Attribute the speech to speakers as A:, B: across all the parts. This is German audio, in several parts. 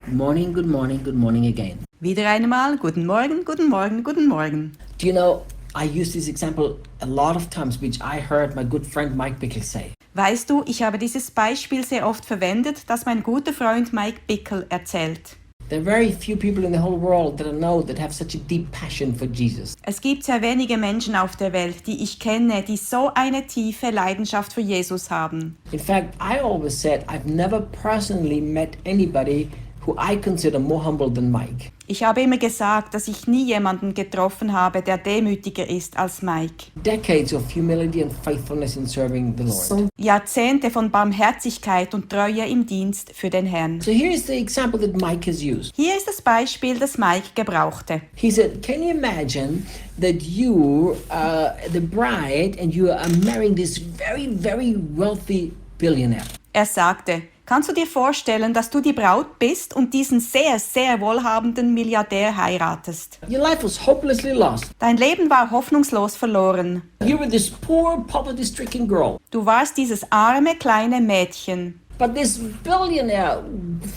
A: Good morning again.
B: Wieder einmal, guten Morgen, guten Morgen, guten Morgen.
A: Do you know, I use this example a lot of times, which I heard my good friend Mike Bickle say.
B: Weißt du, ich habe dieses Beispiel sehr oft verwendet, das mein guter Freund Mike Bickle erzählt.
A: There are very few people in the whole world that I know that have such a deep passion for Jesus.
B: Es gibt sehr wenige Menschen auf der Welt, die ich kenne, die so eine tiefe Leidenschaft für Jesus haben.
A: In fact, I always said I've never personally met anybody who I consider more humble than Mike.
B: Ich habe immer gesagt, dass ich nie jemanden getroffen habe, der demütiger ist als Mike.
A: Decades of humility and faithfulness in serving the Lord.
B: Jahrzehnte von Barmherzigkeit und Treue im Dienst für den Herrn.
A: So here's the example that Mike has used.
B: Hier ist das Beispiel, das Mike gebrauchte.
A: He said, can you imagine that you, the bride, and you are marrying this very, very wealthy billionaire?
B: Er sagte, kannst du dir vorstellen, dass du die Braut bist und diesen sehr, sehr wohlhabenden Milliardär heiratest?
A: Your life was hopelessly lost.
B: Dein Leben war hoffnungslos verloren.
A: You were this poor, poverty-stricken girl.
B: Du warst dieses arme, kleine Mädchen.
A: But this billionaire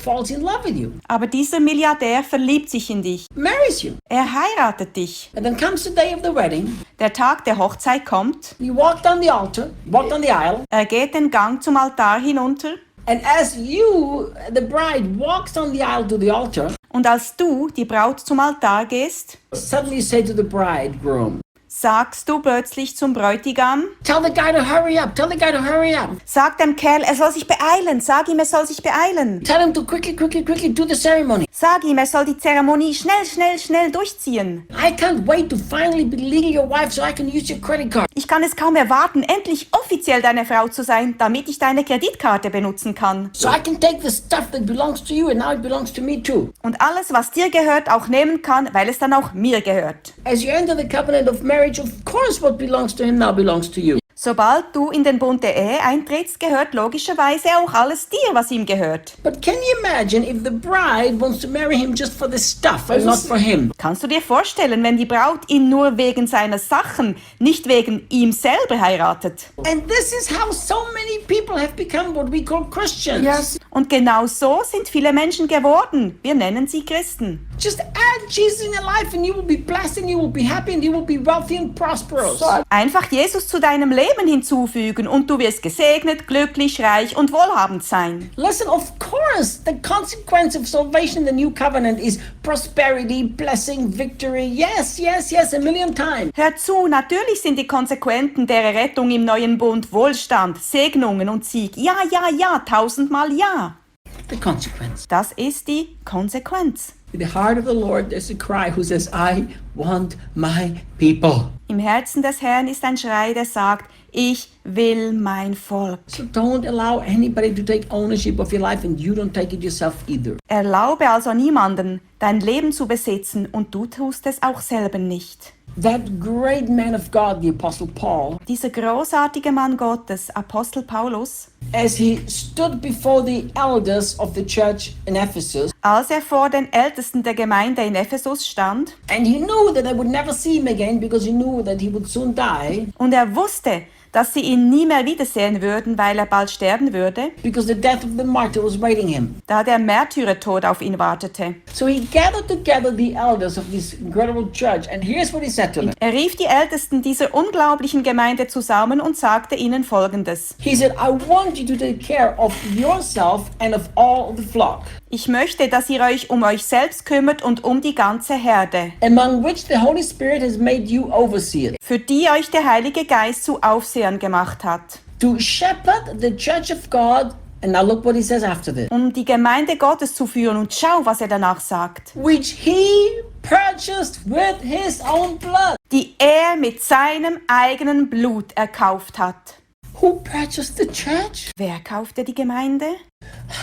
A: falls in love with you,
B: Aber dieser Milliardär verliebt sich in dich.
A: marries you.
B: Er heiratet dich.
A: And then comes the day of the wedding.
B: Der Tag der Hochzeit kommt.
A: You walk down the altar, walk down the aisle.
B: Er geht den Gang zum Altar hinunter.
A: And as you, the bride, walks down the aisle to the altar,
B: Und als du, die Braut, zum Altar gehst,
A: suddenly you say to the bridegroom,
B: sagst du plötzlich zum Bräutigam,
A: tell the guy to hurry up, tell the guy to hurry up.
B: sag dem Kerl, er soll sich beeilen, sag ihm, er soll sich beeilen.
A: Tell him to quickly do the ceremony.
B: Sag ihm, er soll die Zeremonie schnell durchziehen.
A: I can't wait to finally be legally your wife so I can use your credit card.
B: Ich kann es kaum erwarten, endlich offiziell deine Frau zu sein, damit ich deine Kreditkarte benutzen kann.
A: So I can take the stuff that belongs to you and now it belongs to me too.
B: Und alles, was dir gehört, auch nehmen kann, weil es dann auch mir gehört.
A: As you enter the covenant of marriage, of course what belongs to him now belongs to you.
B: Sobald du in den Bund der Ehe eintrittst, gehört logischerweise auch alles dir, was ihm gehört.
A: But can you imagine if the bride wants to marry him just for the stuff and not for him?
B: Kannst du dir vorstellen, wenn die Braut ihn nur wegen seiner Sachen, nicht wegen ihm selber heiratet?
A: And this is how so many people have become what we call Christians.
B: Yes. Und genau so sind viele Menschen geworden. Wir nennen sie Christen.
A: Just add Jesus in your life and you will be blessed and you will be happy and you will be wealthy and prosperous.
B: Einfach Jesus zu deinem Leben hinzufügen und du wirst gesegnet, glücklich, reich und wohlhabend sein.
A: Listen, of course, the consequence of salvation in the new covenant is prosperity, blessing, victory. Yes, a million times.
B: Hör zu, natürlich sind die Konsequenzen der Rettung im neuen Bund Wohlstand, Segnungen und Sieg. Ja, 1000-mal ja.
A: The consequence.
B: Das ist die Konsequenz.
A: In the heart of the Lord there's a cry who says, I want my people.
B: Im Herzen des Herrn ist ein Schrei, der sagt, ich will mein Volk.
A: So don't allow anybody to take ownership of your life and you don't take it yourself either.
B: Erlaube also niemanden, dein Leben zu besitzen und du tust es auch selber nicht.
A: That great man of God, the Apostle Paul,
B: Dieser großartige Mann Gottes, Apostel Paulus,
A: as he stood before the elders of the church in Ephesus,
B: als er vor den Ältesten der Gemeinde in Ephesus stand,
A: and he knew that they would never see him again because he knew that he would soon die,
B: und er wusste, dass sie ihn nie mehr wiedersehen würden, weil er bald sterben würde,
A: because the death of the martyr was waiting him.
B: da der Märtyrertod auf ihn wartete.
A: So he gathered together the elders of this incredible church, and here's what he said to them.
B: Er rief die Ältesten dieser unglaublichen Gemeinde zusammen und sagte ihnen Folgendes.
A: He said, I want you to take care of yourself and of all the flock,
B: Ich möchte, dass ihr euch um euch selbst kümmert und um die ganze Herde,
A: among which the Holy Spirit has made you overseers,
B: für die euch der Heilige Geist zu Aufsehern gemacht hat,
A: to shepherd the church of God. And now look what he says after this.
B: um die Gemeinde Gottes zu führen. Und schau, was er danach sagt.
A: Which he purchased with his own blood.
B: Die er mit seinem eigenen Blut erkauft hat.
A: Who purchased the church?
B: Wer kaufte die Gemeinde?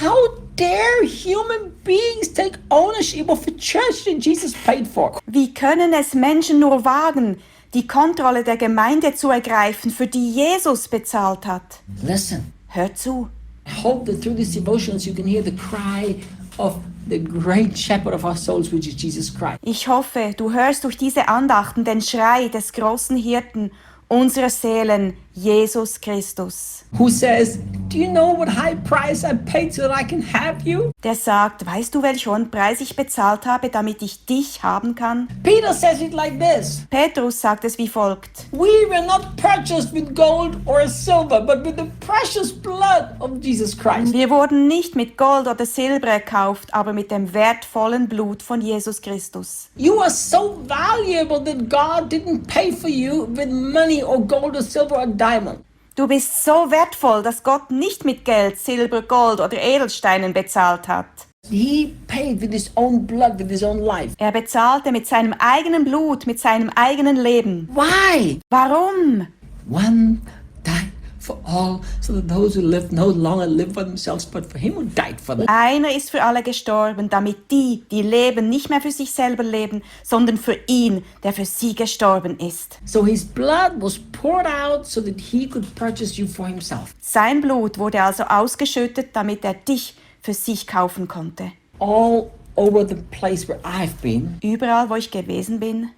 A: How dare human beings take ownership of a church that Jesus paid for?
B: Wie können es Menschen nur wagen, die Kontrolle der Gemeinde zu ergreifen, für die Jesus bezahlt hat?
A: Listen,
B: Hör zu.
A: I hope that through these devotions you can hear the cry of the great shepherd of our souls, which is Jesus Christ.
B: Ich hoffe, du hörst durch diese Andachten den Schrei des großen Hirten unserer Seelen, Jesus Christus.
A: Who says, do you know what high price I paid so that I can have you?
B: Der sagt, weißt du, welch hohen Preis ich bezahlt habe, damit ich dich haben kann?
A: Peter says it like this.
B: Petrus sagt es wie folgt.
A: We were not purchased with gold or silver, but with the precious blood of Jesus Christ.
B: Wir wurden nicht mit Gold oder Silber erkauft, aber mit dem wertvollen Blut von Jesus Christus.
A: You are so valuable that God didn't pay for you with money or gold or silver or diamond.
B: Du bist so wertvoll, dass Gott nicht mit Geld, Silber, Gold oder Edelsteinen bezahlt hat.
A: He paid with his own blood, with his own life.
B: Er bezahlte mit seinem eigenen Blut, mit seinem eigenen Leben.
A: Why?
B: Warum?
A: One died for all, so that those who live no longer live for themselves, but for him who died for them.
B: Einer ist für alle gestorben, damit die leben, nicht mehr für sich selber leben, sondern für ihn, der für sie gestorben ist.
A: So his blood was poured out so that he could purchase you for himself.
B: Sein Blut wurde also ausgeschüttet, damit er dich für sich kaufen konnte.
A: All over the place where I've been,
B: Überall, wo ich gewesen bin,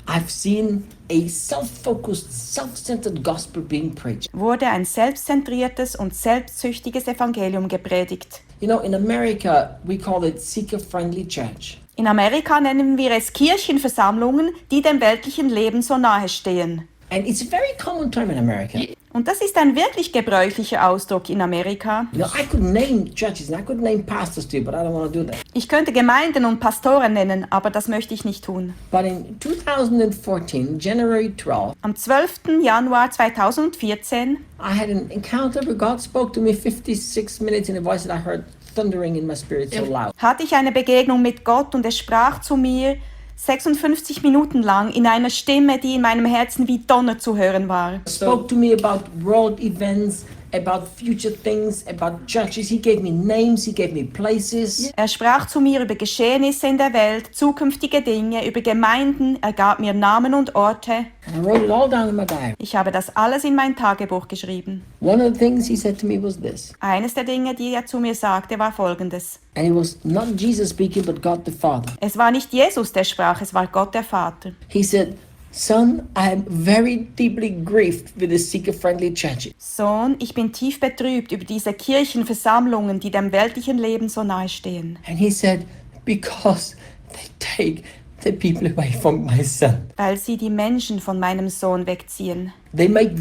A: I've seen a self-focused, self-centered gospel being preached.
B: wurde ein selbstzentriertes und selbstsüchtiges Evangelium gepredigt.
A: You know, in America, we call it seeker-friendly church.
B: In Amerika nennen wir es Kirchenversammlungen, die dem weltlichen Leben so nahe stehen.
A: And it's a very common term in America.
B: Und das ist ein wirklich gebräuchlicher Ausdruck in Amerika.
A: You know, I could name churches and I could name pastors too, but I don't want to do that.
B: Ich könnte Gemeinden und Pastoren nennen, aber das möchte ich nicht tun.
A: But in 2014, January 12,
B: Am 12. Januar 2014
A: I had an encounter where God spoke to me 56 minutes in a voice that I heard thundering in my spirit so loud.
B: hatte ich eine Begegnung mit Gott und er sprach zu mir 56 Minuten lang in einer Stimme, die in meinem Herzen wie Donner zu hören war.
A: Spoke to me about world events, about future things, about churches. He gave me names, he gave me places.
B: Er sprach zu mir über Geschehnisse in der Welt, zukünftige Dinge, über Gemeinden, er gab mir Namen und Orte.
A: And I wrote it all down in my diary.
B: Ich habe das alles in mein Tagebuch geschrieben.
A: One of the things he said to me was this,
B: Eines der Dinge, die er zu mir sagte, war folgendes.
A: and it was not Jesus speaking, but God the Father.
B: Es war nicht Jesus, der sprach, es war Gott, der Vater.
A: He said, "Son, I am very deeply grieved with the seeker-friendly churches.
B: Sohn, ich bin tief betrübt über diese Kirchenversammlungen, die dem weltlichen Leben so nahe stehen.
A: And he said, because they take the people away from my son.
B: Weil sie die Menschen von meinem Sohn wegziehen.
A: They make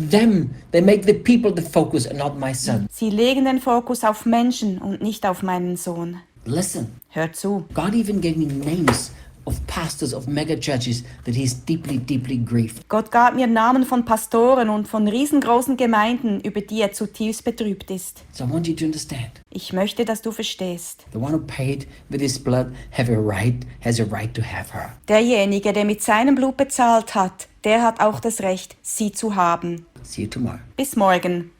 A: the people the focus and not my son."
B: Sie legen den Fokus auf Menschen und nicht auf meinen Sohn.
A: Listen,
B: Hör zu.
A: God even gave me names of pastors of mega churches that he's deeply, deeply grieved.
B: Gott gab mir Namen von Pastoren und von riesengroßen Gemeinden, über die er zutiefst betrübt ist.
A: So I want you to understand.
B: Ich möchte, dass du verstehst.
A: The one who paid with his blood has a right to have her.
B: Derjenige, der mit seinem Blut bezahlt hat, der hat auch das Recht, sie zu haben.
A: See you tomorrow.
B: Bis morgen.